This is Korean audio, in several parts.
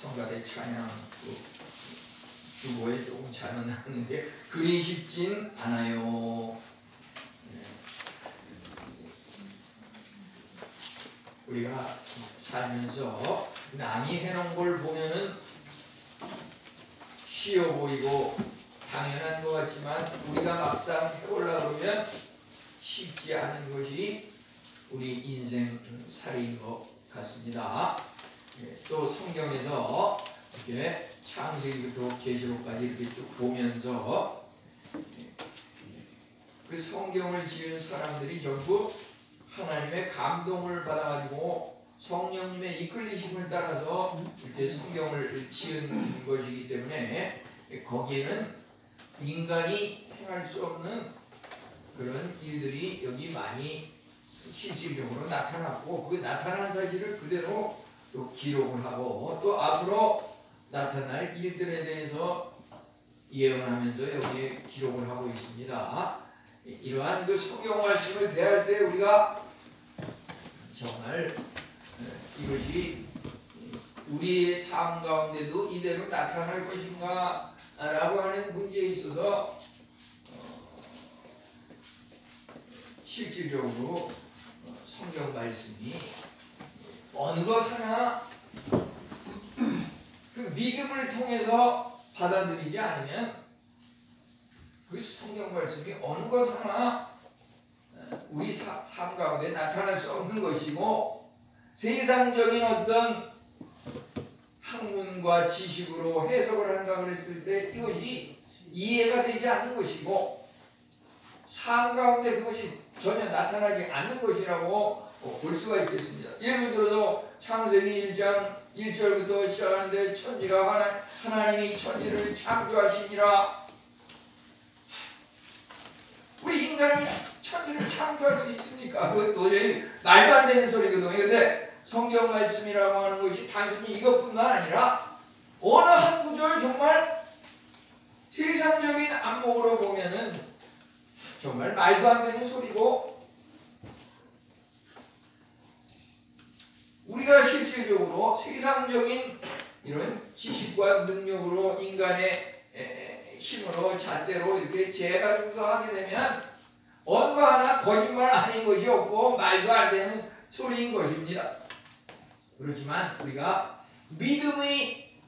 성가대 찬양 주보에 조금 잘못 나왔는데 그리 쉽진 않아요. 우리가 살면서 남이 해놓은 걸 보면은 쉬워 보이고 당연한 것 같지만 우리가 막상 해보려고 그러면 쉽지 않은 것이 우리 인생살이인 것 같습니다. 또 성경에서 이렇게 창세기부터 계시록까지 이렇게 쭉 보면서 그 성경을 지은 사람들이 전부 하나님의 감동을 받아가지고 성령님의 이끌리심을 따라서 이렇게 성경을 지은 것이기 때문에 거기에는 인간이 행할 수 없는 그런 일들이 여기 많이 실질적으로 나타났고 그 나타난 사실을 그대로 또 기록을 하고 또 앞으로 나타날 일들에 대해서 예언하면서 여기에 기록을 하고 있습니다. 이러한 그 성경 말씀을 대할 때 우리가 정말 이것이 우리의 삶 가운데도 이대로 나타날 것인가 라고 하는 문제에 있어서 실질적으로 성경 말씀이 어느 것 하나 그 믿음을 통해서 받아들이지 않으면 그 성경 말씀이 어느 것 하나 우리 삶 가운데 나타날 수 없는 것이고 세상적인 어떤 학문과 지식으로 해석을 한다 그랬을 때 이것이 이해가 되지 않는 것이고 삶 가운데 그것이 전혀 나타나지 않는 것이라고 볼 수가 있겠습니다. 예를 들어서 창세기 1장 1절부터 시작하는데 천지가 하나님이 천지를 창조하시니라. 우리 인간이 천지를 창조할 수 있습니까? 그것 도저히 말도 안 되는 소리거든요. 근데 성경 말씀이라고 하는 것이 단순히 이것뿐만 아니라 어느 한 구절 정말 세상적인 안목으로 보면은 정말 말도 안 되는 소리고 우리가 실질적으로 세상적인 이런 지식과 능력으로 인간의 힘으로 잣대로 이렇게 재가지고서 하게 되면 어느 거 하나 거짓말 아닌 것이 없고 말도 안 되는 소리인 것입니다. 그렇지만 우리가 믿음의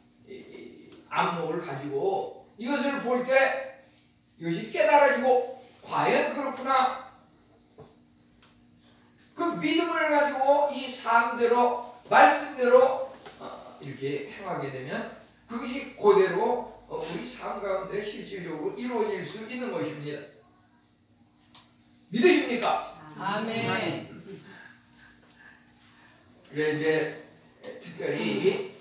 안목을 가지고 이것을 볼 때 이것이 깨달아지고 과연 그렇구나. 그 믿음을 가지고 이 삶대로 말씀대로 이렇게 행하게 되면 그것이 그대로 우리 삶 가운데 실질적으로 이루어질 수 있는 것입니다. 믿으십니까? 아멘. 그래 이제 특별히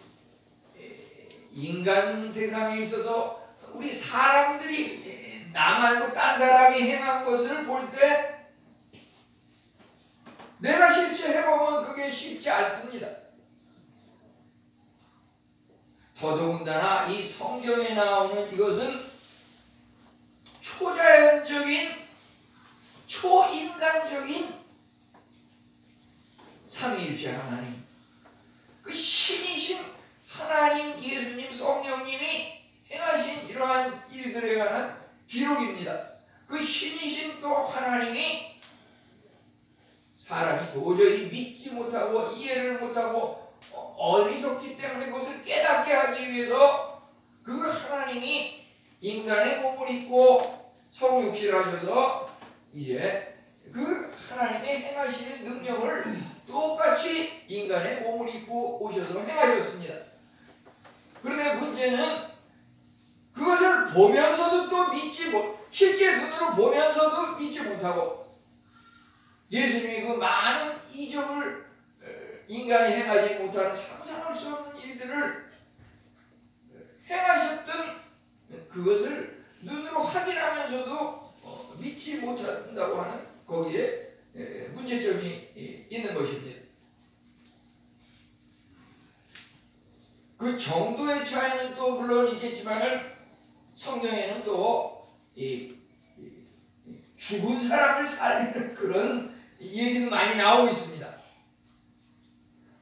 인간 세상에 있어서 우리 사람들이 나 말고 딴 사람이 행한 것을 볼 때 내가 실제 해보면 그게 쉽지 않습니다. 더더군다나 이 성경에 나오는 이것은 초자연적인 초인간적인 삼위일체 하나님 그 신이신 하나님 예수님 성령님이 행하신 이러한 일들에 관한 기록입니다. 그 신이신 또 하나님이 사람이 도저히 믿지 못하고 이해를 못하고 어리석기 때문에 그것을 깨닫게 하기 위해서 그 하나님이 인간의 몸을 입고 성육신하셔서 이제 그 하나님의 행하시는 능력을 똑같이 인간의 몸을 입고 오셔서 행하셨습니다. 그런데 문제는 그것을 보면서도 또 믿지 못, 실제 눈으로 보면서도 믿지 못하고 예수님이 그 많은 이적을 인간이 행하지 못하는 상상할 수 없는 일들을 행하셨던 그것을 눈으로 확인하면서도 믿지 못한다고 하는 거기에 문제점이 있는 것입니다. 그 정도의 차이는 또 물론 있겠지만 성경에는 또 죽은 사람을 살리는 그런 얘기도 많이 나오고 있습니다.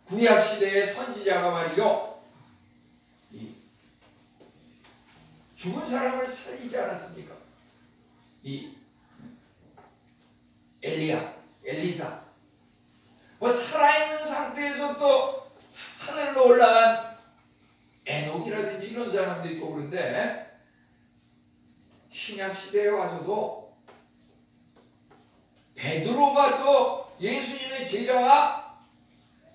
구약시대의 선지자가 말이요 죽은 사람을 살리지 않았습니까? 이 엘리사. 뭐 살아있는 상태에서 또 하늘로 올라간 에녹이라든지 이런 사람도 있고 그런데 신약시대에 와서도 베드로가 또 예수님의 제자와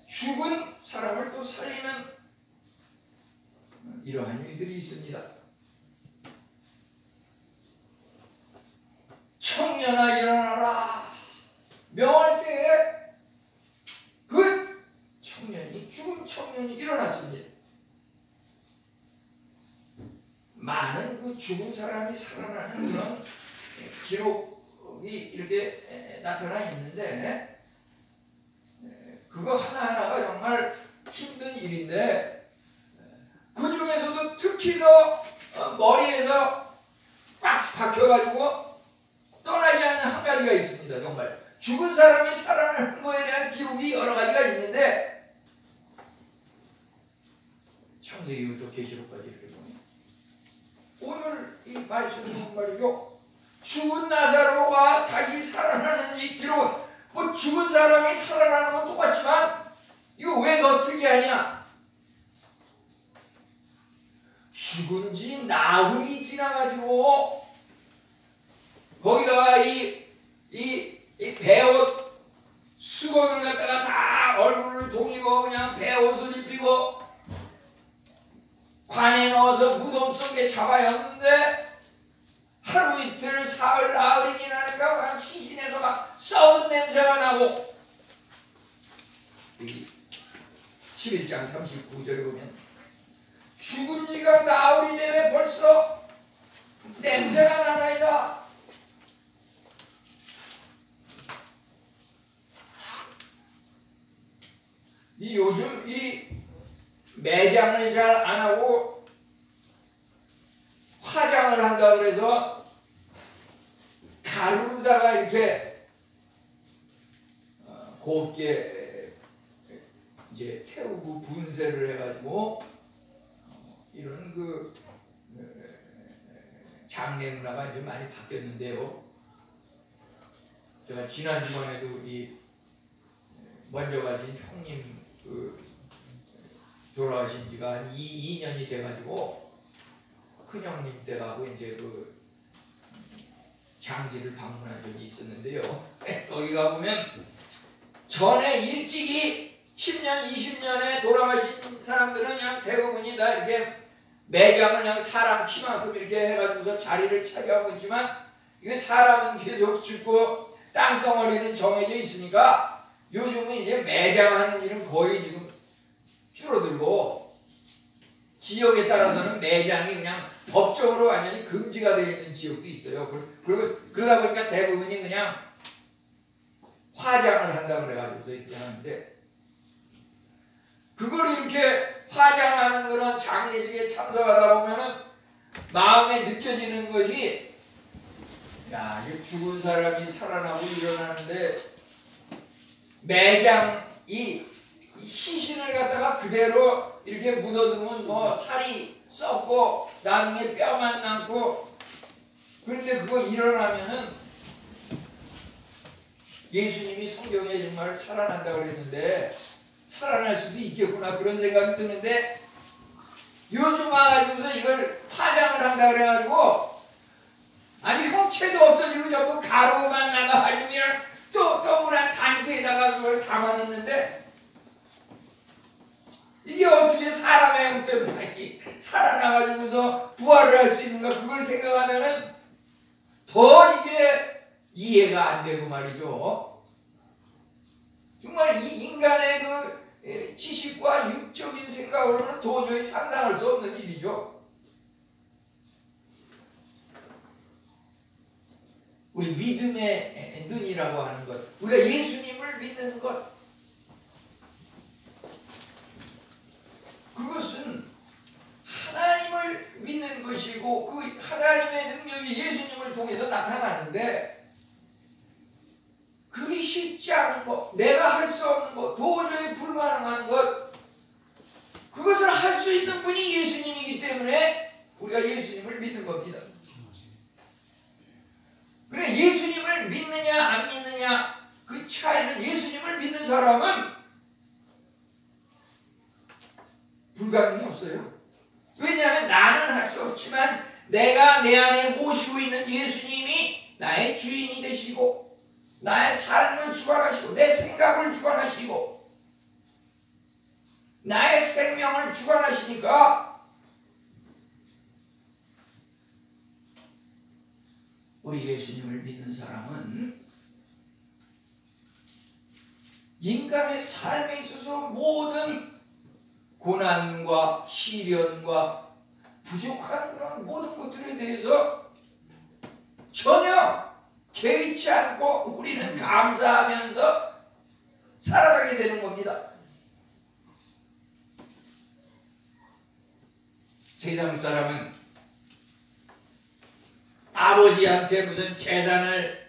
죽은 사람을 또 살리는 이러한 일들이 있습니다. 청년아 일어나라. 명할 때에 그 청년이, 죽은 청년이 일어났습니다. 많은 그 죽은 사람이 살아나는 그런 기록이 이렇게 나타나 있는데 그거 하나하나가 정말 힘든 일인데 그 중에서도 특히 더 머리에서 꽉 박혀가지고 떠나지 않는 한 가지가 있습니다. 정말 죽은 사람이 살아나는 것에 대한 기록이 여러 가지가 있는데 창세기부터 계시록까지 이렇게 보면 오늘 이 말씀은 말이죠, 죽은 나사로가 다시 살아나는 이 기록은 뭐 죽은 사람이 살아나는 건 똑같지만 이거 왜 더 특이하냐? 죽은 지 나흘이 지나가지고 거기다가 이 배옷 수건을 갖다가 다 얼굴을 동이고 그냥 배옷을 입히고 관에 넣어서 무덤 속에 잡아였는데 하루 이틀 사흘 나흘이 지나니까 그냥 시신에서 막 썩은 냄새가 나고 11장 39절에 보면 죽은 지가 나흘이 되면 벌써 냄새가 나나이다. 요즘 이 매장을 잘 안 하고 화장을 한다 그래서 가루로다가 이렇게 곱게 이제 태우고 분쇄를 해가지고 이런 그 장례 문화가 이제 많이 바뀌었는데요. 제가 지난주간에도 이 먼저 가신 형님 그 돌아가신 지가 한 2년이 돼가지고 큰형님 댁하고 이제 그 장지를 방문한 적이 있었는데요. 거기 가보면 전에 일찍이 10년, 20년에 돌아가신 사람들은 그냥 대부분이 다 이렇게 매장을 그냥 사람 키만큼 이렇게 해가지고서 자리를 차지하고 있지만 이게 사람은 계속 죽고 땅덩어리는 정해져 있으니까 요즘은 이제 매장하는 일은 거의 지금 줄어들고 지역에 따라서는 매장이 그냥 법적으로 완전히 금지가 되어 있는 지역도 있어요. 그러다 보니까 대부분이 그냥 화장을 한다고 그래가지고 이렇게 하는데 그걸 이렇게 화장하는 그런 장례식에 참석하다 보면은 마음에 느껴지는 것이 야, 이게 죽은 사람이 살아나고 일어나는데 매장 이 시신을 갖다가 그대로 이렇게 묻어두면 뭐 살이 썩고 나중에 뼈만 남고 그런데 그거 일어나면은 예수님이 성경에 정말 살아난다고 그랬는데 살아날 수도 있겠구나 그런 생각이 드는데 요즘 와가지고서 이걸 파장을 한다 그래가지고 아니 형체도 없어지고 전부 가루만 나가가지고 그냥 또 동그란 단지에다가 그걸 담아놨는데 이게 어떻게 사람의 형태만이 살아나가지고서 부활을 할 수 있는가 그걸 생각하면은 더 이게 이해가 안 되고 말이죠. 정말 이 인간의 그 지식과 육적인 생각으로는 도저히 상상할 수 없는 일이죠. 우리 믿음의 눈이라고 하는 것, 우리가 예수님을 믿는 것, 그것은 하나님을 믿는 것이고 그 하나님의 능력이 예수님을 통해서 나타나는데 그리 쉽지 않은 것, 내가 할 수 없는 것, 도저히 불가능한 것, 그것을 할 수 있는 분이 예수님이기 때문에 우리가 예수님을 믿는 반응이 없어요. 왜냐하면 나는 할 수 없지만 내가 내 안에 모시고 있는 예수님이 나의 주인이 되시고 나의 삶을 주관하시고 내 생각을 주관하시고 나의 생명을 주관하시니까 우리 예수님을 믿는 사람은 인간의 삶에 있어서 모든 고난과 시련과 부족한 그런 모든 것들에 대해서 전혀 개의치 않고 우리는 감사하면서 살아가게 되는 겁니다. 세상 사람은 아버지한테 무슨 재산을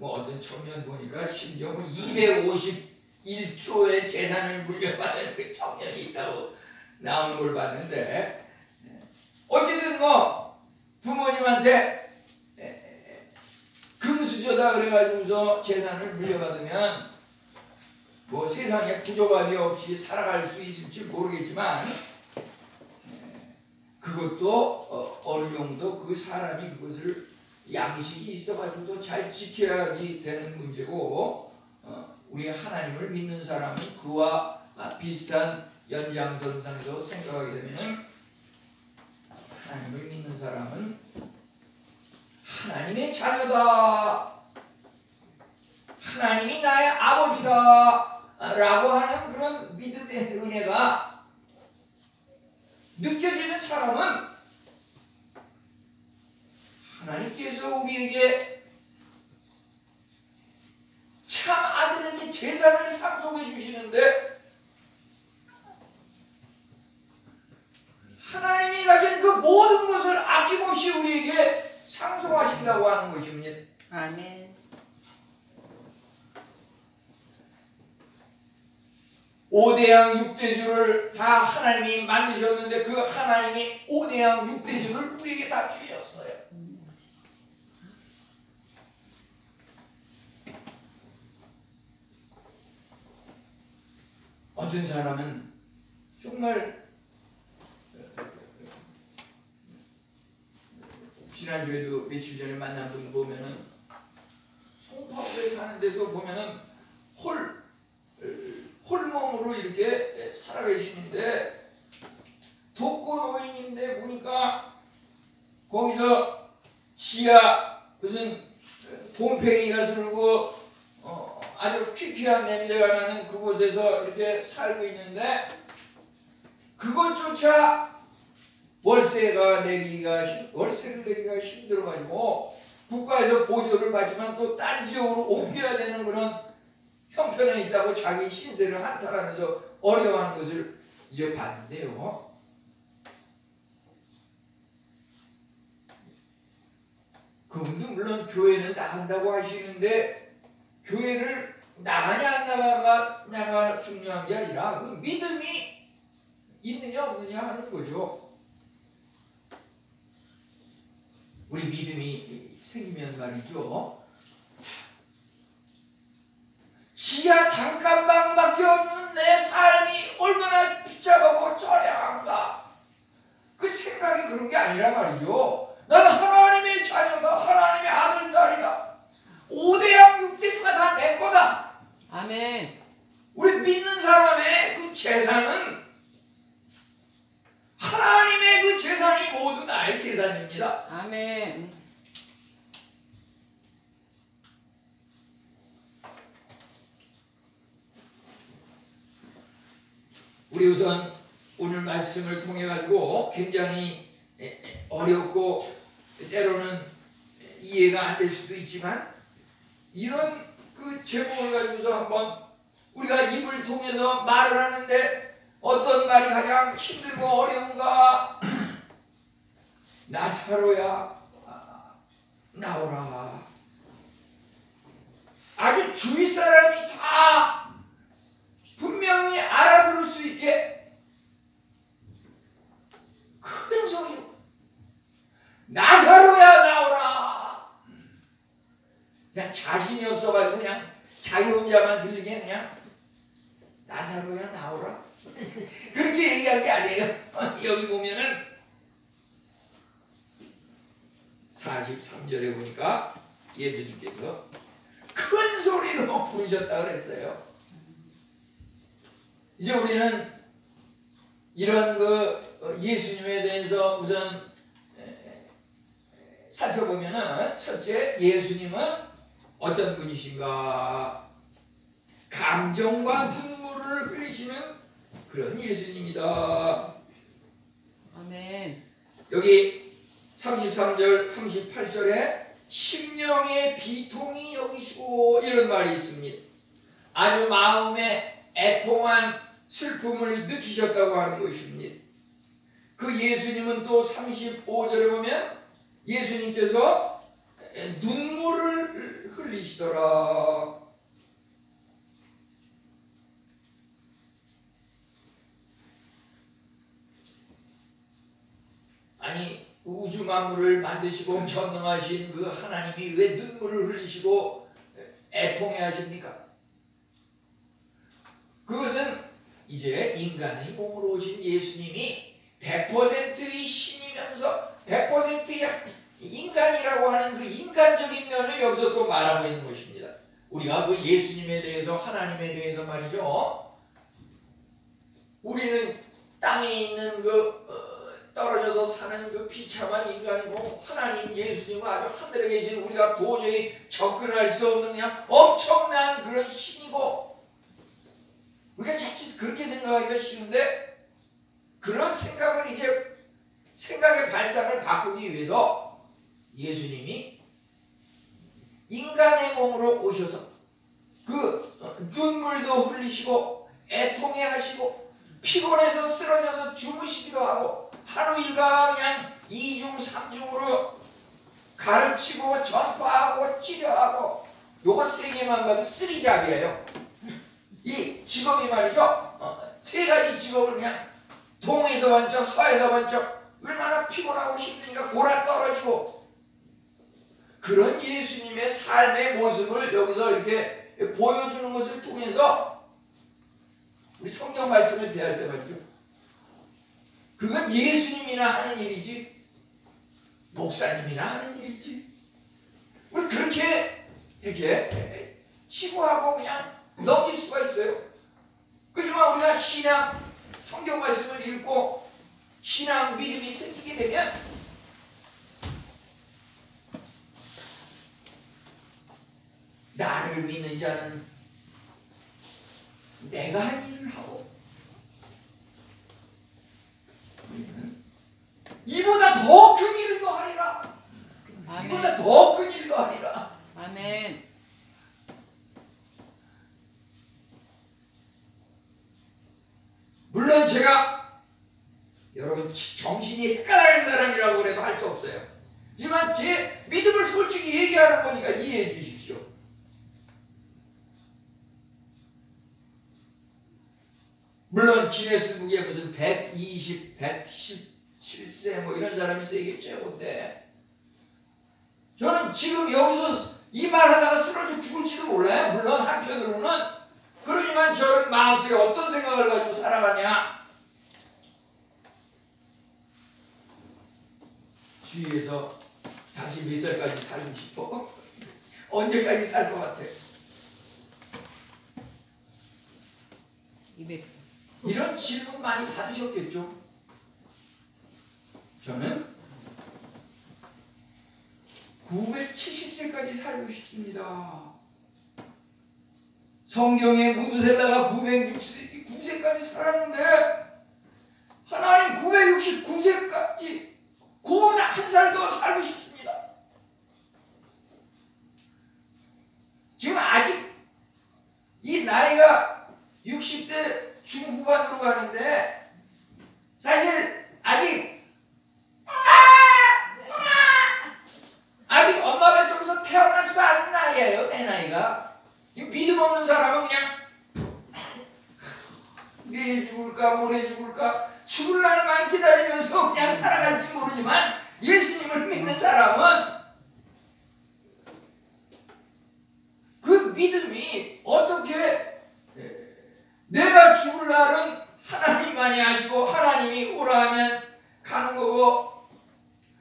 어떤 청년 보니까 심지어 251조의 재산을 물려받은 그 청년이 있다고 나오는 걸 봤는데, 어쨌든 부모님한테 금수저다 그래가지고서 재산을 물려받으면 세상에 부족함이 없이 살아갈 수 있을지 모르겠지만 그것도 어느 정도 그 사람이 그것을 양식이 있어가지고 잘 지켜야지 되는 문제고, 우리 하나님을 믿는 사람은 그와 비슷한 연장선상에서 생각하게 되면 하나님을 믿는 사람은 하나님의 자녀다, 하나님이 나의 아버지다 라고 하는 그런 믿음의 은혜가 느껴지는 사람은 하나님께서 우리에게 참 아들에게 재산을 상속해 주시는데 하나님이 가진 그 모든 것을 아낌없이 우리에게 상속하신다고 하는 것입니다. 아멘. 5대양 6대주를 다 하나님이 만드셨는데 그 하나님이 5대양 6대주를 우리에게 다 주셨어요. 어떤 사람은 정말 지난주에도 며칠 전에 만난 분 보면은 송파구에 사는데도 보면은 홀몸으로 이렇게 살아계시는데 독거노인인데 보니까 거기서 지하 무슨 곰팡이가 슬고 아주 퀴퀴한 냄새가 나는 그곳에서 이렇게 살고 있는데 그것조차 월세를 내기가 힘들어가지고 국가에서 보조를 받지만 또 딴 지역으로 옮겨야 되는 그런 형편에 있다고 자기 신세를 한탄하면서 어려워하는 것을 이제 봤는데요. 그분도 물론 교회는 나간다고 하시는데 교회를 나가냐 안 나가냐가 중요한 게 아니라 그 믿음이 있느냐 없느냐 하는 거죠. 우리 믿음이 생기면 말이죠. 지하 단칸방밖에 없는 내 삶이 얼마나 비참하고 처량한가. 그 생각이 그런 게 아니라 말이죠. 나는 하나님의 자녀다. 하나님의 아들, 딸이다. 5대양 6대주가 다 내 거다. 아멘. 우리 믿는 사람의 그 재산은 하나님의 그 재산이 모두 나의 재산입니다. 아멘. 우리 우선 오늘 말씀을 통해 가지고 굉장히 어렵고 때로는 이해가 안 될 수도 있지만 이런 그 제목을 가지고서 한번 우리가 입을 통해서 말을 하는데 어떤 말이 가장 힘들고 어려운가? 나사로야 나오라. 아주 주위 사람이 다 분명히 알아들을 수 있게 큰 소리로 나사로야 나오라. 그냥 자신이 없어가지고 그냥 자기 혼자만 들리게 그냥 나사로야 나오라. 얘기한 게 아니에요. 여기 보면은 43절에 보니까 예수님께서 큰 소리로 부르셨다 그랬어요. 이제 우리는 이런 예수님에 대해서 우선 살펴보면은 첫째, 예수님은 어떤 분이신가? 감정과 눈물을 흘리시는 그런 예수님이다. 아멘. 여기 33절, 38절에 심령의 비통이 여기시고 이런 말이 있습니다. 아주 마음에 애통한 슬픔을 느끼셨다고 하는 것입니다. 그 예수님은 또 35절에 보면 예수님께서 눈물을 흘리시더라. 아니, 우주 만물을 만드시고 전능하신 그 하나님이 왜 눈물을 흘리시고 애통해 하십니까? 그것은 이제 인간의 몸으로 오신 예수님이 100%의 신이면서 100%의 인간이라고 하는 그 인간적인 면을 여기서 또 말하고 있는 것입니다. 우리가 그 예수님에 대해서, 하나님에 대해서 말이죠. 우리는 땅에 있는 떨어져서 사는 그 비참한 인간이고, 하나님 예수님은 아주 하늘에 계신 우리가 도저히 접근할 수 없는 그냥 엄청난 그런 신이고, 우리가 자칫 그렇게 생각하기가 쉬운데, 그런 생각을 이제 생각의 발상을 바꾸기 위해서 예수님이 인간의 몸으로 오셔서 그 눈물도 흘리시고 애통해 하시고 피곤해서 쓰러져서 주무시기도 하고 하루 일과 그냥 2중 3중으로 가르치고 전파하고 치료하고 요거 세 개만 봐도 쓰리잡이에요. 이 직업이 말이죠. 세 가지 직업을 그냥 동에서 번쩍 서에서 번쩍 얼마나 피곤하고 힘드니까 골아 떨어지고 그런 예수님의 삶의 모습을 여기서 이렇게 보여주는 것을 통해서 우리 성경 말씀을 대할 때 말이죠. 그건 예수님이나 하는 일이지 목사님이나 하는 일이지 우리 그렇게 이렇게 치부하고 그냥 넘길 수가 있어요. 그렇지만 우리가 신앙 성경 말씀을 읽고 신앙 믿음이 생기게 되면 나를 믿는 자는 내가 한 일을 하고 이보다 더 큰 일을 더 하리라. 아멘. 이보다 더 큰 일을 더 하리라. 아멘. 물론 제가 여러분 정신이 헷갈리는 사람이라고 그래도 할 수 없어요. 하지만 제 믿음을 솔직히 얘기하는 거니까 이해해 주십시오. 물론 기네스북에 무슨 120, 117세 뭐 이런 사람이 세계 최고인데 저는 지금 여기서 이 말 하다가 쓰러져 죽을지도 몰라요. 물론 한편으로는 그러지만 저는 마음속에 어떤 생각을 가지고 살아가냐. 주위에서 다시 몇 살까지 살고 싶어? 언제까지 살 것 같아? 200세. 이런 질문 많이 받으셨겠죠? 저는 970세까지 살고 싶습니다. 성경에 무드셀라가 969세까지 살았는데 하나님 969세까지 고운 한 살 더 살고 싶습니다. 지금 아직 이 나이가 60대 중후반으로 가는데 사실 아직 엄마 뱃속에서 태어나지도 않은 나이예요. 내 나이가. 믿음 없는 사람은 그냥 내일 죽을까 모레 죽을까 죽을 날만 기다리면서 그냥 살아갈지 모르지만 예수님을 믿는 사람은 그 믿음이 어떻게 내가 죽을 날은 하나님만이 아시고 하나님 하면 가는 거고,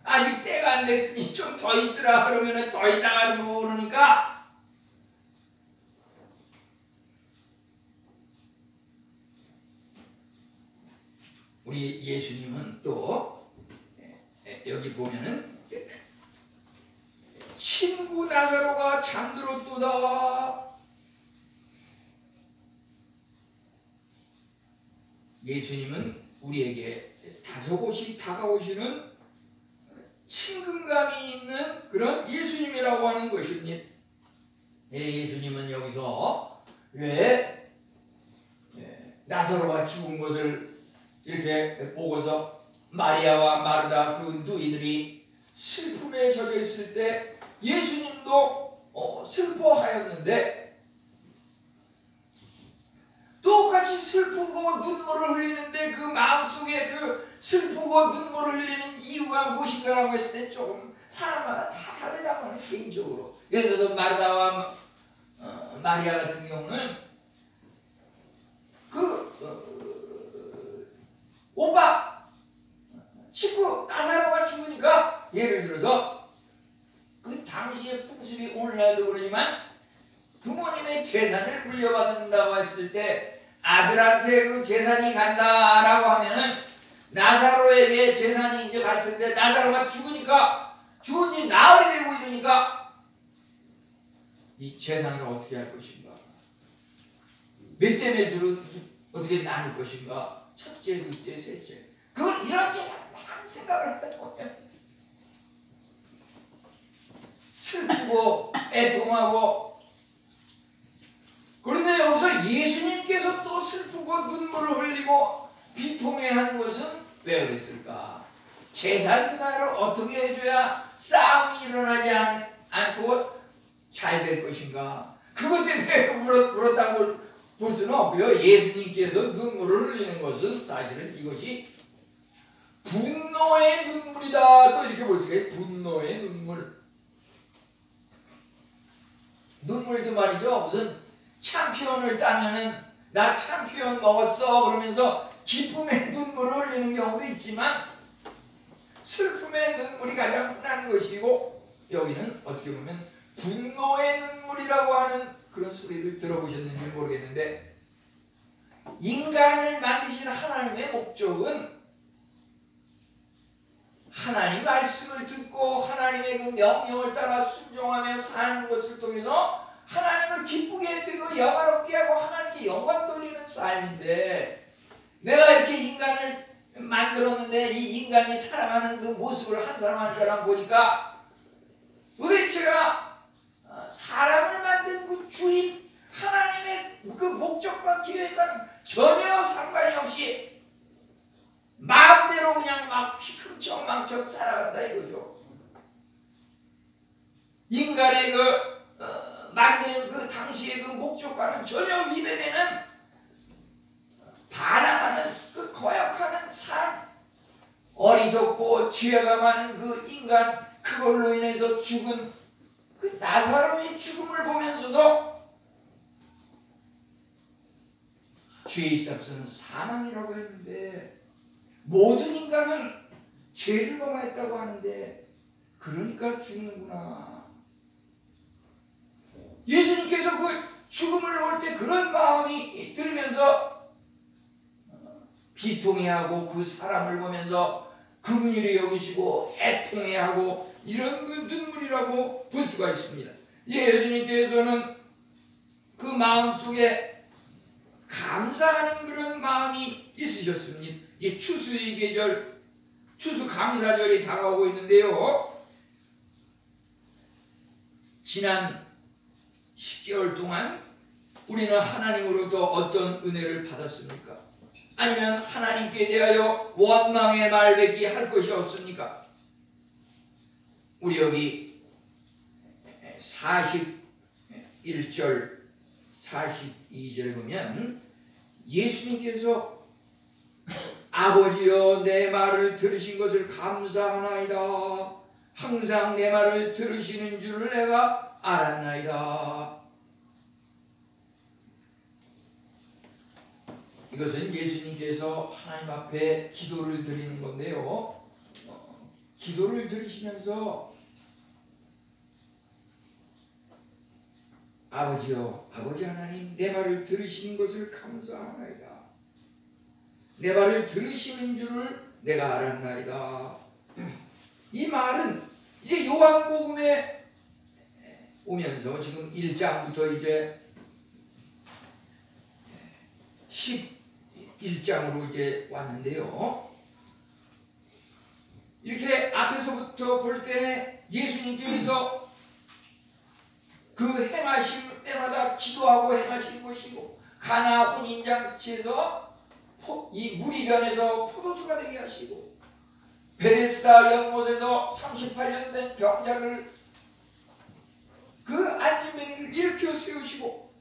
아직 때가 안 됐으니 좀 더 있으라 그러면 더 있다가 그러니까 우리 예수님은 또 여기 보면은 친구 나사로가 잠들었도다. 예수님은 우리에게 다소곳이 다가오시는 친근감이 있는 그런 예수님이라고 하는 것입니다. 예수님은 여기서 왜 나사로가 죽은 것을 이렇게 보고서 마리아와 마르다 그 누이들이 슬픔에 젖어 있을 때 예수님도 슬퍼하였는데, 똑같이 슬프고 눈물을 흘리는데 그 마음속에 그 슬프고 눈물을 흘리는 이유가 무엇인가라고 했을 때 조금 사람마다 다 다르다고 하는, 개인적으로. 예를 들어서 마르다와 마리아 같은 경우는 오빠 친구 나사로가 죽으니까, 예를 들어서 그 당시의 풍습이 오늘날도 그러지만 부모님의 재산을 물려받는다고 했을 때 아들한테 그 재산이 간다라고 하면은 나사로에게 재산이 이제 갈 텐데, 나사로가 죽으니까, 죽은 지 나흘이 되고 이러니까 이 재산을 어떻게 할 것인가, 몇 대 몇으로 어떻게 나눌 것인가, 첫째, 둘째, 셋째, 그걸 이렇게 많은 생각을 했던 거죠. 슬프고 애통하고. 그런데 여기서 예수님께서 또 슬프고 눈물을 흘리고 비통해하는 것은 왜 그랬을까? 재산 분할을 어떻게 해줘야 싸움이 일어나지 않고 잘 될 것인가? 그것 때문에 울었다고 볼 수는 없고요. 예수님께서 눈물을 흘리는 것은 사실은 이것이 분노의 눈물이다, 또 이렇게 볼 수가 있어요. 분노의 눈물. 눈물도 말이죠, 무슨 챔피언을 따면은 나 챔피언 먹었어 그러면서 기쁨의 눈물을 흘리는 경우도 있지만, 슬픔의 눈물이 가장 흔한 것이고, 여기는 어떻게 보면 분노의 눈물이라고 하는 그런 소리를 들어보셨는지 모르겠는데, 인간을 만드신 하나님의 목적은 하나님 말씀을 듣고 하나님의 그 명령을 따라 순종하며 사는 것을 통해서 하나님을 기쁘게 해드리고 영화롭게 하고 하나님께 영광 돌리는 삶인데, 내가 이렇게 인간을 만들었는데 이 인간이 살아가는 그 모습을 한 사람 한 사람 보니까 도대체가 사람을 만든 그 주인 하나님의 그 목적과 계획과는 전혀 상관이 없이 마음대로 그냥 막 휘청망청 살아간다 이거죠. 인간의 만드는 그 당시의 그 목적과는 전혀 위배되는, 반항하는 그 거역하는 삶, 어리석고 죄가 많은 그 인간, 그걸로 인해서 죽은 그 나사로의 죽음을 보면서도 죄의 삭은 사망이라고 했는데, 모든 인간은 죄를 범했다고 하는데 그러니까 죽는구나. 예수님께서 그 죽음을 볼 때 그런 마음이 들면서 비통해하고 그 사람을 보면서 긍휼히 여기시고 애통해하고 이런 그 눈물이라고 볼 수가 있습니다. 예수님께서는 그 마음속에 감사하는 그런 마음이 있으셨습니다. 이제 추수의 계절, 추수 감사절이 다가오고 있는데요, 지난 10개월 동안 우리는 하나님으로부터 어떤 은혜를 받았습니까? 아니면 하나님께 대하여 원망의 말뱉기 할 것이 없습니까? 우리 여기 41절 42절에 보면 예수님께서 아버지여 내 말을 들으신 것을 감사하나이다. 항상 내 말을 들으시는 줄을 내가 알았나이다. 이것은 예수님께서 하나님 앞에 기도를 드리는 건데요. 기도를 드리시면서 아버지여, 아버지 하나님, 내 말을 들으시는 것을 감사하나이다. 내 말을 들으시는 줄을 내가 알았나이다. 이 말은 이제 요한복음에 오면서 지금 1장부터 이제 11장으로 이제 왔는데요. 이렇게 앞에서부터 볼 때 예수님께서 그 행하실 때마다 기도하고 행하신 것이고, 가나 혼인잔치에서 이 물이 변해서 포도주가 되게 하시고, 베데스다 연못에서 38년 된 병자를 그 안진뱅이를 일으켜 세우시고,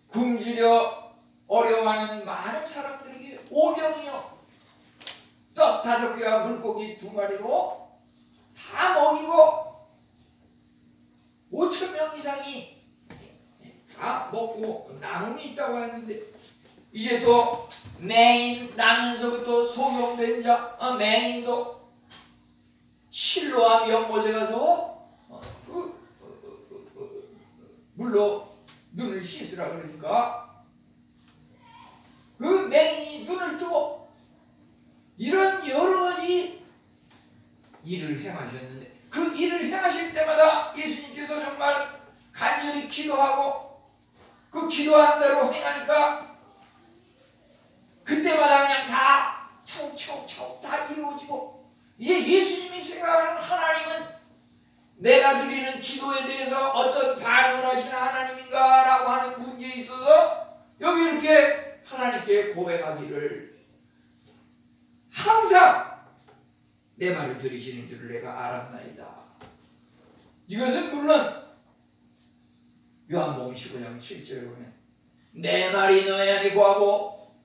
굶주려 어려워하는 많은 사람들에게 오병이어 떡 5개와 물고기 2마리로 다 먹이고 5,000명 이상이 다 먹고 남음이 있다고 하는데, 이제 또 맹인 나면서부터 소용된 자 맹인도 실로암 연못에 가서 물로 눈을 씻으라 그러니까 그 맹인이 눈을 뜨고, 이런 여러 가지 일을 행하셨는데, 그 일을 행하실 때마다 예수님께서 정말 간절히 기도하고 그 기도한 대로 행하니까 그때마다 그냥 다 차곡차곡 다 이루어지고, 이제 예수님이 생각하는 하나님은 내가 드리는 기도에 대해서 어떤 반응을 하시는 하나님인가 라고 하는 문제에 있어서 여기 이렇게 하나님께 고백하기를, 항상 내 말을 들으시는 줄을 내가 알았나이다. 이것은 물론 요한복음 15장 7절에 보면 내 말이 너희 안에 거하고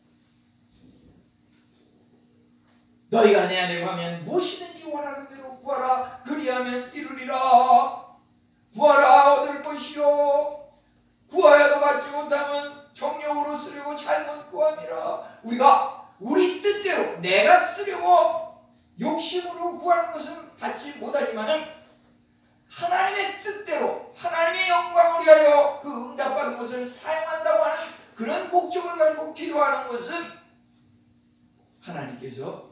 너희가 내 안에 거하면 무엇이든지 원하는 대로 구하라. 그리하면 이루리라. 구하라 얻을 것이요 구하여도 받지 못하면 정욕으로 쓰려고 잘못 구함이라. 우리가 우리 뜻대로 내가 쓰려고 욕심으로 구하는 것은 받지 못하지만은 하나님의 뜻대로 하나님의 영광을 위하여 그 응답받은 것을 사용한다고 하는 그런 목적을 가지고 기도하는 것은 하나님께서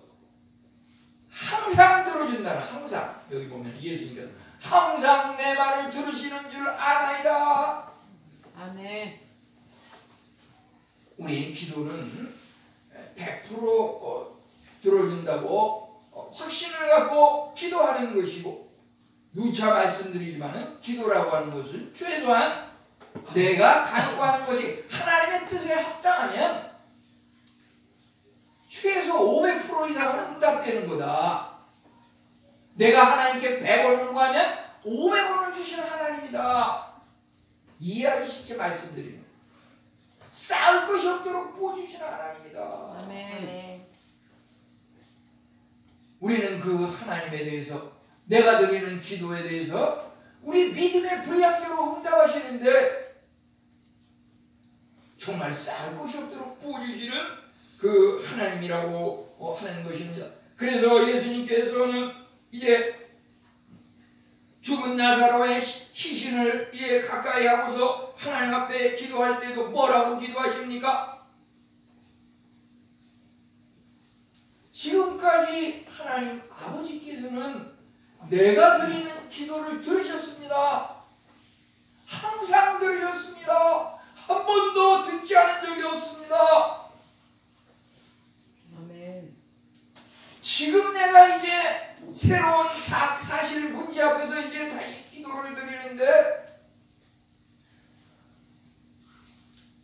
항상 들어준다는, 항상 여기 보면 예수님께서 항상 내 말을 들으시는 줄 아나이다. 아멘. 우리 기도는 100% 들어준다고 확신을 갖고 기도하는 것이고, 누차 말씀드리지만은 기도라고 하는 것은 최소한 내가 간구하는 것이 하나님의 뜻에 합당하면 최소 500% 이상은 응답되는 거다. 내가 하나님께 100원을 구하면 500원을 주시는 하나님이다. 이해하기 쉽게 말씀드립니다. 쌓을 것이 없도록 부어주시는 하나님이다. 아멘. 우리는 그 하나님에 대해서, 내가 드리는 기도에 대해서 우리 믿음의 분량대로 응답하시는데 정말 쌓을 것이 없도록 부어주시는 그 하나님이라고 하는 것입니다. 그래서 예수님께서는 이제 죽은 나사로의 시신을 이제 가까이 하고서 하나님 앞에 기도할 때도 뭐라고 기도하십니까? 지금까지 하나님 아버지께서는 내가 드리는 기도를 들으셨습니다. 항상 들으셨습니다. 한 번도 듣지 않은 적이 없습니다. 아멘. 지금 내가 이제 새로운 사실 문제 앞에서 이제 다시 기도를 드리는데,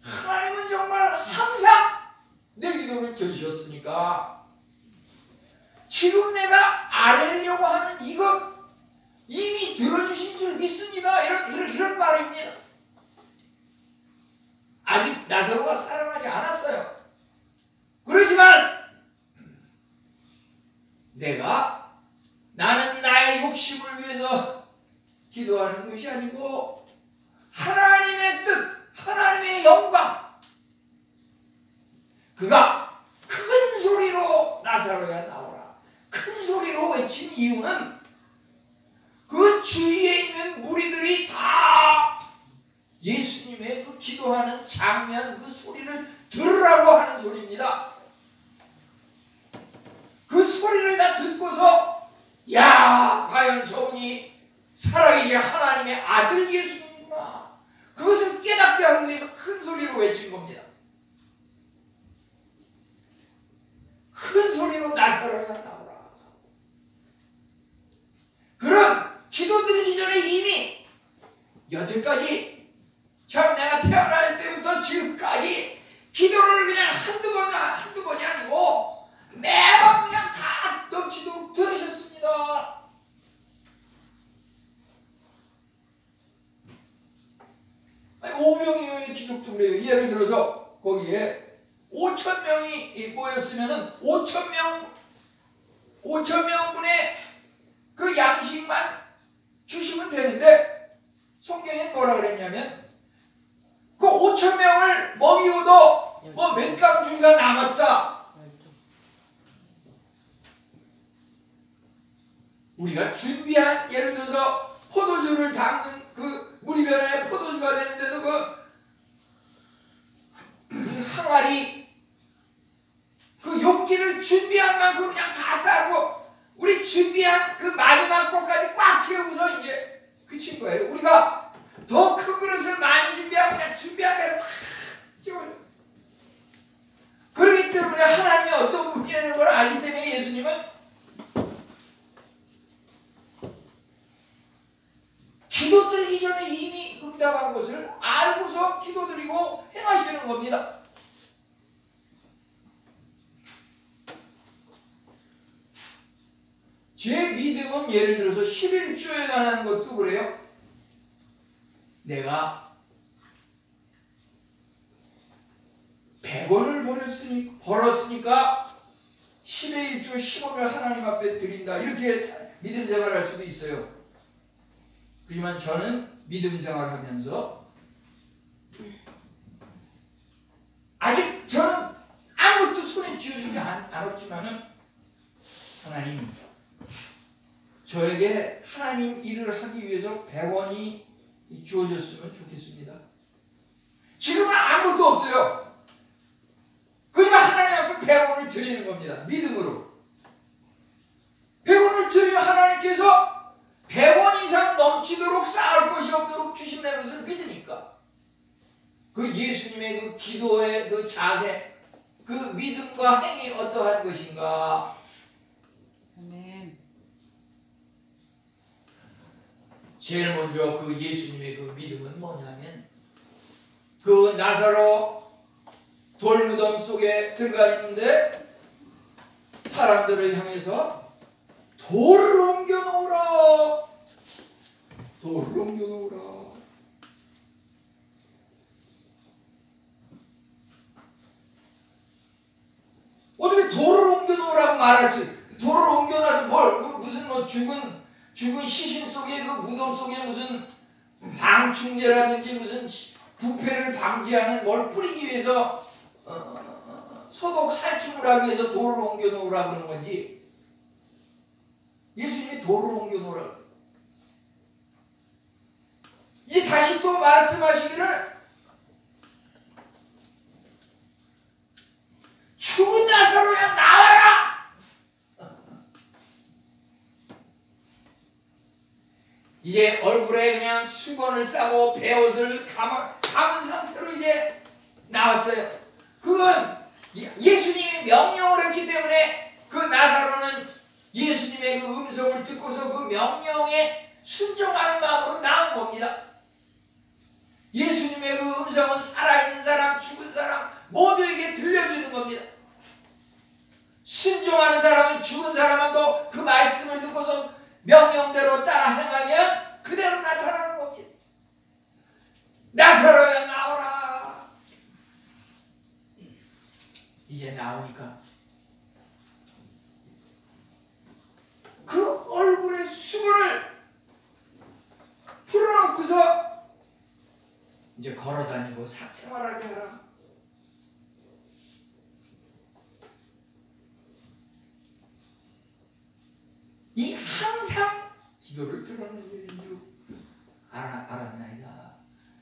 하나님은 정말 항상 내 기도를 들으셨으니까 지금 내가 아뢰려고 하는 이것 이미 들어주신 줄 믿습니다. 이런 말입니다. 아직 나사로가 살아나지 않았어요. 그렇지만 나는 나의 욕심을 위해서 기도하는 것이 아니고 하나님의 뜻, 하나님의 영광, 그가 큰 소리로 나사로야 나오라 큰 소리로 외친 이유는 그 주위에 있는 무리들이 다 예수님의 그 기도하는 장면 그 소리를 들으라고 하는 소리입니다. 그 소리를 다 듣고서 야 과연 저분이 살아계신 하나님의 아들 예수님이구나 그것을 깨닫게 하기 위해서 큰 소리로 외친 겁니다. 큰 소리로 나사로야 나오라. 그런 기도드리기 전에 이미 여태까지 참 내가 태어날 때부터 지금까지 기도를 그냥 한두 번이 아니고 매번 그냥 다 넘치도록 들으셨습니다. 아니 5명의 귀족도 그래요. 예를 들어서 거기에 5,000명이 모였으면은 5,000명분의 그 양식만 주시면 되는데 성경에 뭐라 그랬냐면 그 5,000명을 먹이고도 뭐 몇 강주가 남았다. 우리가 준비한 예를 들어서 포도주를 담는 그 무리변화의 포도주가 되는데도 그 항아리 그 용기를 준비한 만큼 그냥 다 따르고 우리 준비한 그 마지막 것까지 꽉 채우고서 이제 그친 거예요. 우리가 더 큰 그릇을 많이 준비하고 그냥 준비한 대로 다 채워요. 그렇기 때문에 하나님이 어떤 분이라는 걸 알기 때문에 예수님은 기도드리기 전에 이미 응답한 것을 알고서 기도드리고 행하시는 겁니다. 제 믿음은 예를 들어서 11조에 관한 것도 그래요. 내가 100원을 벌었으니까 10의 1조 10원을 하나님 앞에 드린다. 이렇게 믿음 생활할 수도 있어요. 하지만 저는 믿음 생활하면서 아직 저는 아무것도 손에 쥐어지지 않았지만은 하나님 저에게 하나님 일을 하기 위해서 100원이 주어졌으면 좋겠습니다. 지금은 아무것도 없어요. 그러면 하나님 앞에 100원을 드리는 겁니다. 믿음으로. 100원을 드리면 하나님께서 100원 이상 넘치도록 쌓을 것이 없도록 주신다는 것을 믿으니까 그 예수님의 그 기도의 그 자세 그 믿음과 행위 어떠한 것인가. 아멘. 제일 먼저 그 예수님의 그 믿음은 뭐냐면 그 나사로 돌무덤 속에 들어가 있는데 사람들을 향해서 돌을 옮겨 놓으라. 돌을 옮겨 놓으라. 어떻게 돌을 옮겨 놓으라고 말할 수 있어요? 돌을 옮겨 놔서 무슨 뭐 죽은 시신 속에 그 무덤 속에 무슨 방충제라든지 무슨 부패를 방지하는 뭘 뿌리기 위해서 소독 살충을 하기 위해서 돌을 옮겨 놓으라 그러는 건지 예수님이 돌을 옮겨 놓으라. 이제 다시 또 말씀하시기를 죽은 나사로야 나와라. 이제 얼굴에 그냥 수건을 싸고 베옷을 감은 상태로 이제 나왔어요. 그건 예수님이 명령을 했기 때문에 그 나사로는 예수님의 그 음성을 듣고서 그 명령에 순종하는 마음으로 나온 겁니다. 예수님의 그 음성은 살아있는 사람, 죽은 사람 모두에게 들려주는 겁니다. 순종하는 사람은 죽은 사람은 그 말씀을 듣고서 명령대로 따라 행하면 그대로 나타나는 겁니다. 나사로야 나오라. 이제 나오니까 그 얼굴에 수건을 풀어놓고서 이제 걸어다니고 생활하게 하라. 기도를 들어는 일인 줄 알았나이다.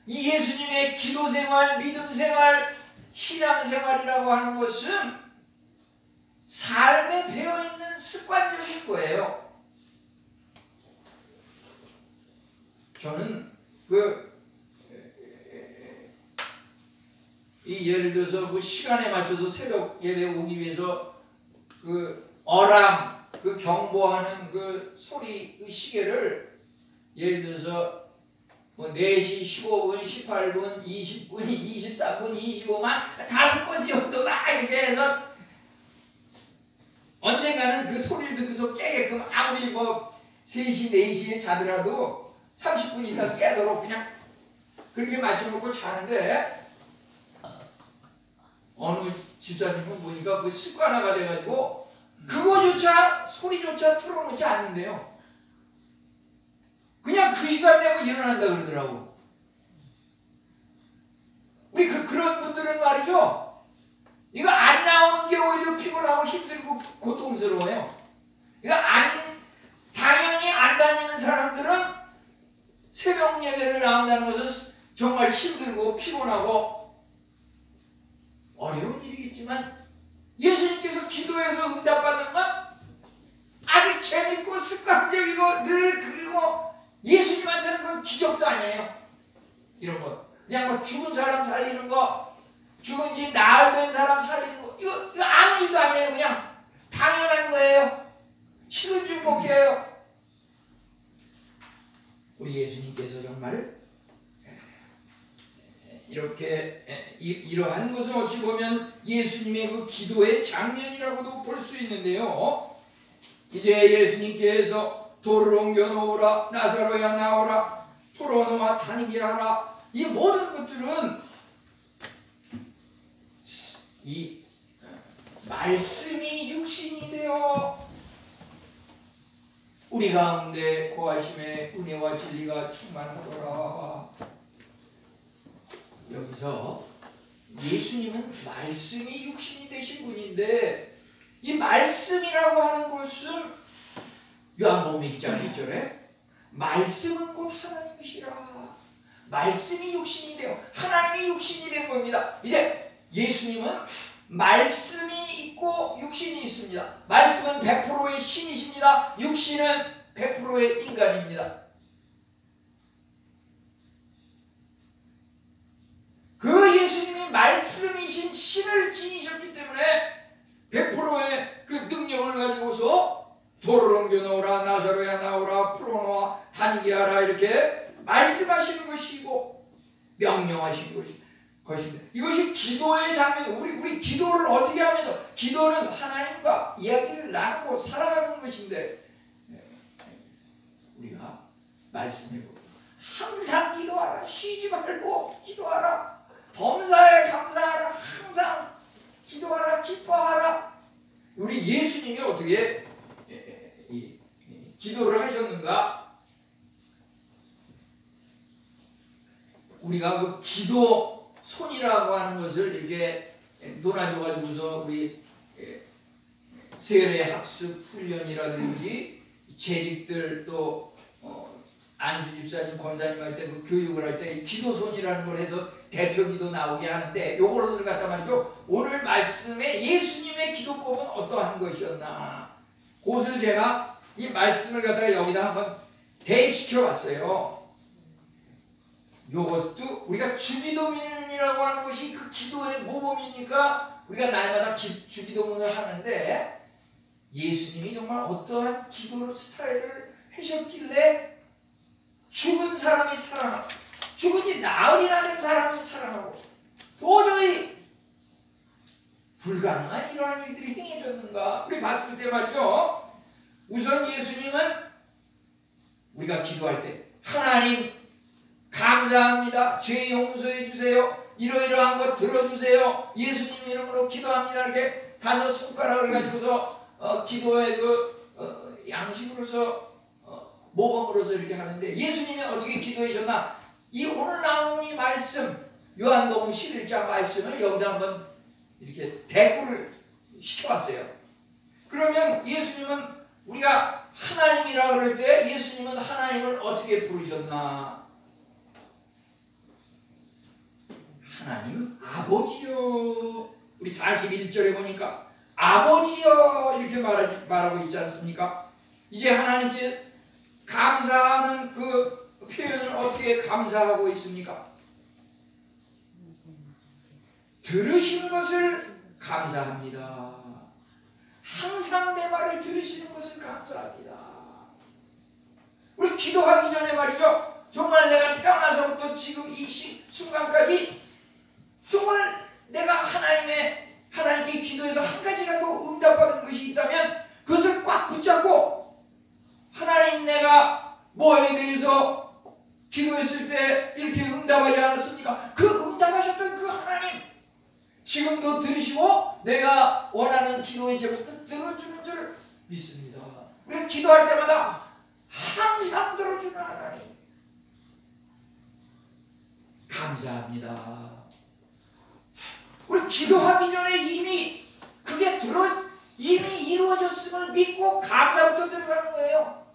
이 예수님의 기도 생활, 믿음 생활, 신앙 생활이라고 하는 것은 삶에 배어있는 습관적인 거예요. 저는 예를 들어서 그 시간에 맞춰서 새벽 예배 오기 위해서 어람, 경보하는 소리, 시계를 예를 들어서 4시, 15분, 18분, 20분, 23분, 25만 5번 정도 막 이렇게 해서 언젠가는 소리를 듣고서 깨게끔 아무리 3시, 4시에 자더라도 30분 있다 깨도록 그냥 그렇게 맞춰놓고 자는데 어느 집사님은 보니까 습관화가 돼가지고 그거조차 소리조차 틀어놓지 않는데요. 그냥 그 시간 되면 일어난다 그러더라고. 우리 그런 분들은 말이죠. 이거 안 나오는 게 오히려 피곤하고 힘들고 고통스러워요. 이거 당연히 안 다니는 사람들은 새벽 예배를 나온다는 것은 정말 힘들고 피곤하고 어려운 일이겠지만 예수님께서 기도해서 응답받는 건 아주 재밌고 습관적이고 늘 그리고 예수님한테는 그건 기적도 아니에요. 이런 거 그냥 죽은 사람 살리는 거, 죽은 지 나흘 된 사람 살리는 거, 이거 아무 일도 아니에요. 그냥 당연한 거예요. 식은 죽 먹혀요. 우리 예수님께서 정말 이렇게 이러한 것은 어찌 보면 예수님의 기도의 장면이라고도 볼 수 있는데요. 이제 예수님께서 돌을 옮겨 놓으라, 나사로야 나오라, 풀어놓아 다니게 하라, 이 모든 것들은 이 말씀이 육신이 되어 우리 가운데 거하심에 은혜와 진리가 충만하더라. 여기서 예수님은 말씀이 육신이 되신 분인데 이 말씀이라고 하는 것은 요한복음 1장 1절에 말씀은 곧 하나님이시라. 말씀이 육신이 되어 하나님이 육신이 된 겁니다. 이제 예수님은 말씀이 있고 육신이 있습니다. 말씀은 100%의 신이십니다. 육신은 100%의 인간입니다. 그 예수님이 말씀이신 신을 지니셨기 때문에 100%의 그 능력을 가지고서 돌을 옮겨 놓으라, 나사로야 나오라, 풀어놓아 다니게 하라 이렇게 말씀하시는 것이고 명령하신 것인데 이것이 기도의 장면. 우리 기도를 어떻게 하면서, 기도는 하나님과 이야기를 나누고 살아가는 것인데 우리가 말씀해보고 항상 기도하라, 쉬지 말고 기도하라, 범사에 감사하라, 항상 기도하라, 기뻐하라. 우리 예수님이 어떻게 기도를 하셨는가? 우리가 그 기도 손이라고 하는 것을 이렇게 논아줘가지고서 우리 세례 학습 훈련이라든지 재직들 또 안수 집사님, 권사님 할 때 그 교육을 할 때 기도손이라는 걸 해서 대표기도 나오게 하는데 요것을 갖다 말이죠. 오늘 말씀에 예수님의 기도법은 어떠한 것이었나? 그것을 제가 이 말씀을 갖다가 여기다 한번 대입시켜 봤어요. 요것도 우리가 주기도문이라고 하는 것이 그 기도의 모범이니까 우리가 날마다 주기도문을 하는데 예수님이 정말 어떠한 기도 스타일을 하셨길래 죽은 사람이 살아나고 죽은 지 나흘이나 된 사람이 살아나고 도저히 불가능한 이러한 일들이 행해졌는가? 우리 봤을 때 말이죠. 우선 예수님은 우리가 기도할 때 하나님 감사합니다. 죄 용서해 주세요. 이러이러한 거 들어주세요. 예수님 이름으로 기도합니다. 이렇게 5 손가락을 가지고서 기도의 양식으로서 모범으로서 이렇게 하는데 예수님이 어떻게 기도하셨나? 이 오늘 나온 이 말씀 요한복음 11장 말씀을 여기다 한번 이렇게 대꾸를 시켜봤어요. 그러면 예수님은 우리가 하나님이라 그럴 때 예수님은 하나님을 어떻게 부르셨나? 하나님 아버지요. 우리 41절에 보니까 아버지요 이렇게 말하고 있지 않습니까? 이제 하나님께 감사하는 그 표현을 어떻게 감사하고 있습니까? 들으신 것을 감사합니다. 항상 내 말을 들으시는 것을 감사합니다. 우리 기도하기 전에 말이죠. 정말 내가 태어나서부터 지금 이 순간까지 정말 내가 하나님께 기도해서 한 가지라도 응답받은 것이 있다면 그것을 꽉 붙잡고 하나님 내가 뭐에 대해서 기도했을 때 이렇게 응답하지 않았습니까? 그 응답하셨던 그 하나님 지금도 들으시고 내가 원하는 기도의 제목도 들어주는 줄 믿습니다. 우리가 기도할 때마다 항상 들어주는 하나님 감사합니다. 우리 기도하기 전에 이미 그게 이미 이루어졌음을 믿고 감사부터 들어가는 거예요.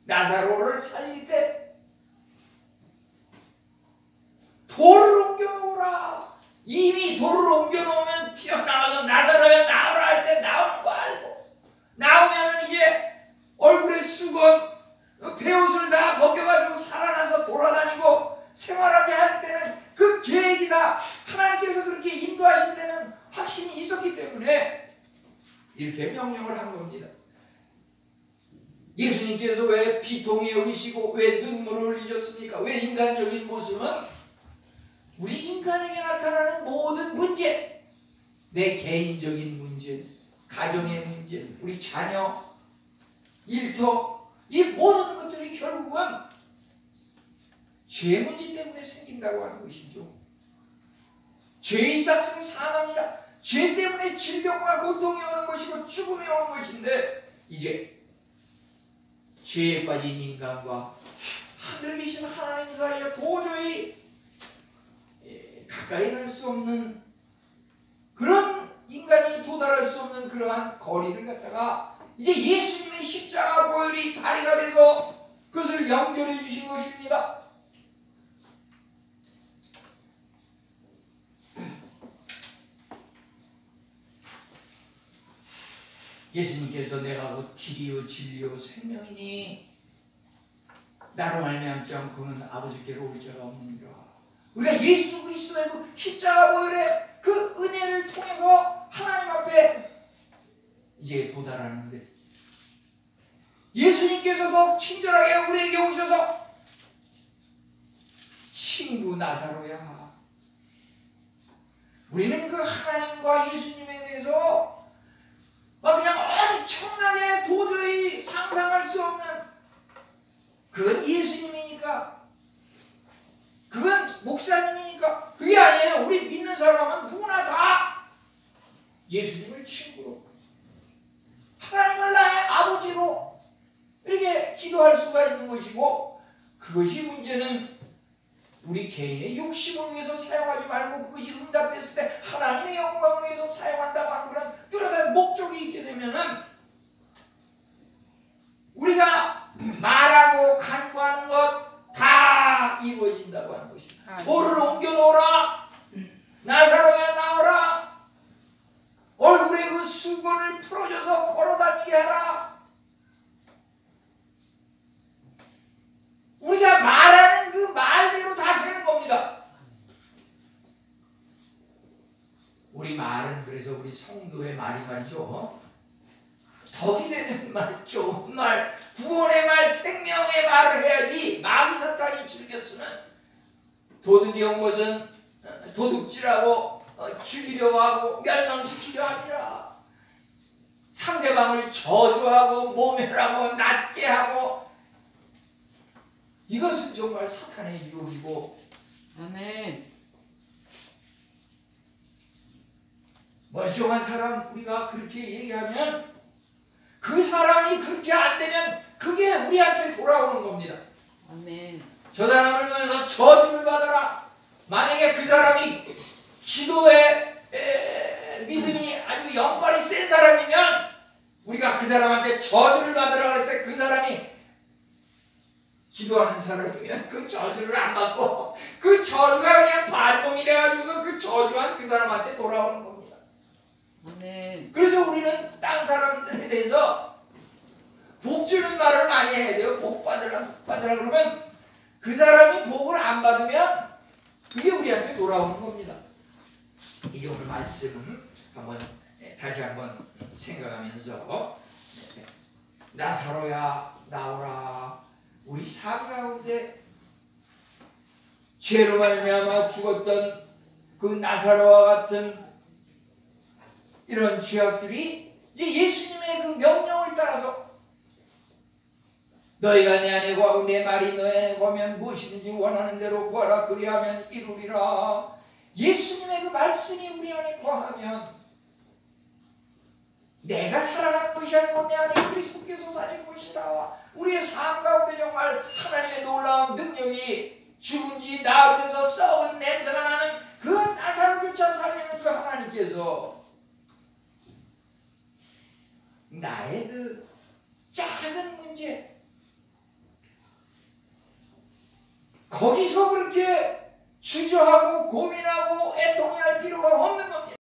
나사로를 살릴 때 돌을 옮겨놓으라. 이미 돌을 옮겨놓으면 튀어나와서 나사로야 나오라 할 때 나오는 거 알고 나오면은 이제 얼굴에 수건 베옷을 다 벗겨가지고 살아나서 돌아다니고 생활하게 할 때는 그 계획이 다 하나님께서 그렇게 인도하신 데는 확신이 있었기 때문에 이렇게 명령을 한 겁니다. 예수님께서 왜 비통히 여기시고 왜 눈물을 흘리셨습니까? 왜 인간적인 모습은 우리 인간에게 나타나는 모든 문제, 내 개인적인 문제, 가정의 문제, 우리 자녀, 일터, 이 모든 것들이 결국은 죄 문제 때문에 생긴다고 하는 것이죠. 죄의 싹은 사망이라. 죄 때문에 질병과 고통이 오는 것이고 죽음이 오는 것인데 이제 죄에 빠진 인간과 하늘에 계신 하나님 사이에 도저히 가까이 갈 수 없는 그런 인간이 도달할 수 없는 그러한 거리를 갖다가 이제 예수님의 십자가 보혈이 다리가 돼서 그것을 연결해 주신 것입니다. 예수님께서 내가 곧 길이요 진리요 생명이니 나로 말미암지 않고는 아버지께로 올 자가 없느니라. 우리가 예수 그리스도의 그 십자가 보혈의 그 은혜를 통해서 하나님 앞에 이제 도달하는데 예수님께서 더 친절하게 우리에게 오셔서 친구 나사로야, 우리는 그 하나님과 예수님에 대해서 그냥 엄청나게 도저히 상상할 수 없는 그건 예수님이니까, 그건 목사님이니까 그게 아니에요. 우리 믿는 사람은 누구나 다 예수님을 친구로, 하나님을 나의 아버지로 이렇게 기도할 수가 있는 것이고, 그것이 문제는 우리 개인의 욕심을 위해서 사용하지 말고 그것이 응답됐을 때 하나님의 영광을 위해서 사용한다고 하는 그런 뚜렷한 목적이 있게 되면은 우리가 말하고 간구하는 것 다 이루어진다고 하는 것입니다. 돌을 옮겨놓으라, 나사로야 나오라, 얼굴에 그 수건을 풀어줘서 걸어다니게 하라. 우리가 말하는 그 말대로 다 되는 겁니다. 우리 말은 그래서 우리 성도의 말이 말이죠, 덕이 되는 말, 좋은 말, 구원의 말, 생명의 말을 해야지 마귀 사탄이 즐겨 쓰는 도둑이 온 것은 도둑질하고 죽이려 하고 멸망시키려 하니라. 상대방을 저주하고 모멸하고 낮게 하고, 이것은 정말 사탄의 유혹이고, 아멘. 멀쩡한 사람 우리가 그렇게 얘기하면 그 사람이 그렇게 안 되면 그게 우리한테 돌아오는 겁니다. 아멘. 저 사람을 보면서 저주를 받아라. 만약에 그 사람이 기도에 믿음이 아주 영빨이 센 사람이면 우리가 그 사람한테 저주를 받으라 그랬어요. 그 사람이 기도하는 사람이면 그 저주를 안 받고 그 저주가 그냥 반동이 돼가지고서 그 저주한 그 사람한테 돌아오는 겁니다. 아멘. 그래서 우리는 다른 사람들에 대해서 복 주는 말을 많이 해야 돼요. 복 받으라 그러면 그 사람이 복을 안 받으면 그게 우리한테 돌아오는 겁니다. 이제 오늘 말씀 한번 다시 한번 생각하면서 나사로야 나오라. 우리 삶 가운데 죄로 말미암아 죽었던 그 나사로와 같은 이런 죄악들이 이제 예수님의 그 명령을 따라서 너희가 내 안에 거하고 내 말이 너희 안에 거하면 무엇이든지 원하는 대로 구하라 그리하면 이루리라. 예수님의 그 말씀이 우리 안에 거하면 내가 살아가는 것이 아니고 내 안에 그리스도께서 사는 것이라. 우리의 삶 가운데 정말 하나님의 놀라운 능력이 죽은지 나흘에서 썩은 냄새가 나는 그 나사로조차 살리는 그 하나님께서 나의 그 작은 문제 거기서 그렇게 주저하고 고민하고 애통해할 필요가 없는 겁니다.